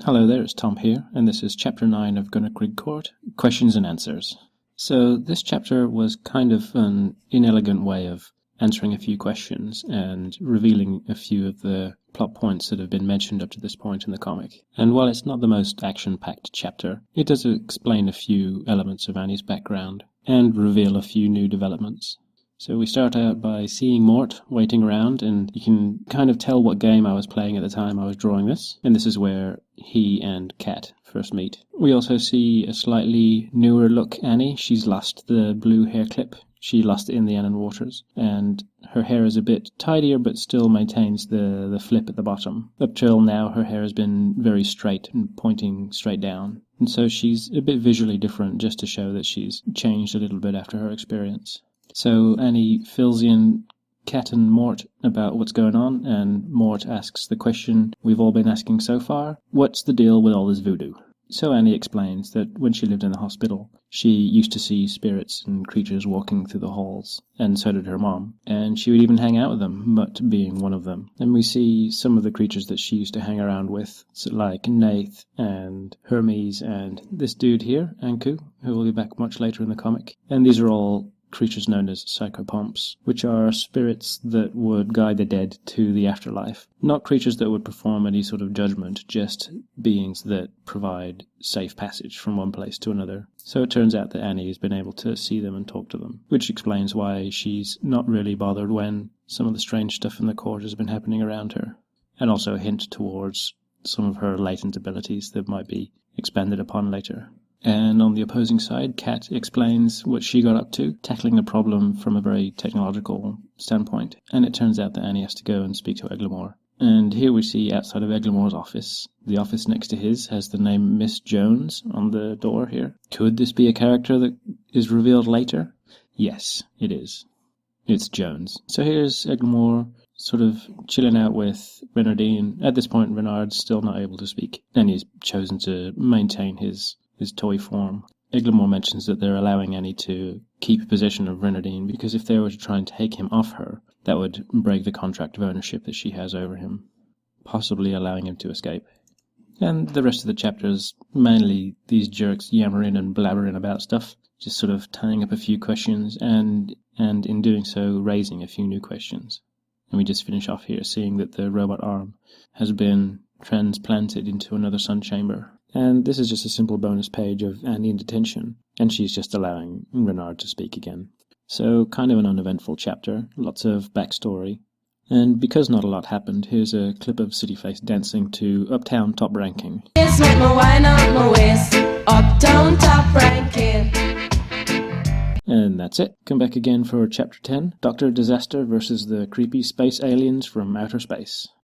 Hello there, it's Tom here, and this is Chapter 9 of Gunnerkrigg Court, Questions and Answers. So this chapter was kind of an inelegant way of answering a few questions and revealing a few of the plot points that have been mentioned up to this point in the comic. And while it's not the most action-packed chapter, it does explain a few elements of Annie's background and reveal a few new developments. So we start out by seeing Mort waiting around, and you can kind of tell what game I was playing at the time I was drawing this, and this is where he and Kat first meet. We also see a slightly newer look Annie. She's lost the blue hair clip. She lost it in the Annan Waters, and her hair is a bit tidier but still maintains the flip at the bottom. Up till now her hair has been very straight and pointing straight down, and so she's a bit visually different, just to show that she's changed a little bit after her experience. So Annie fills in Kat and Mort about what's going on, and Mort asks the question we've all been asking so far: what's the deal with all this voodoo? So Annie explains that when she lived in the hospital, she used to see spirits and creatures walking through the halls, and so did her mom, and she would even hang out with them, Mutt being one of them. And we see some of the creatures that she used to hang around with, like Nath and Hermes and this dude here, Anku, who will be back much later in the comic. And these are all creatures known as psychopomps, which are spirits that would guide the dead to the afterlife. Not creatures that would perform any sort of judgment, just beings that provide safe passage from one place to another. So it turns out that Annie has been able to see them and talk to them, which explains why she's not really bothered when some of the strange stuff in the court has been happening around her, and also a hint towards some of her latent abilities that might be expanded upon later. And on the opposing side, Kat explains what she got up to, tackling the problem from a very technological standpoint. And it turns out that Annie has to go and speak to Eglamour. And here we see outside of Eglamour's office. The office next to his has the name Miss Jones on the door here. Could this be a character that is revealed later? Yes, it is. It's Jones. So here's Eglamour sort of chilling out with Renardine. At this point, Renard's still not able to speak, and he's chosen to maintain his toy form. Eglamour mentions that they're allowing Annie to keep possession of Renardine, because if they were to try and take him off her, that would break the contract of ownership that she has over him, possibly allowing him to escape. And the rest of the chapter is mainly these jerks yammering and blabbering about stuff, just sort of tying up a few questions, and in doing so raising a few new questions. And we just finish off here seeing that the robot arm has been transplanted into another sun chamber. And this is just a simple bonus page of Annie in detention, and she's just allowing Renard to speak again. So kind of an uneventful chapter, lots of backstory. And because not a lot happened, here's a clip of Cityface dancing to Uptown Top Ranking. Yes, make me wind up my waist, Uptown Top Ranking. And that's it. Come back again for Chapter 10, Dr. Disaster versus the creepy space aliens from outer space.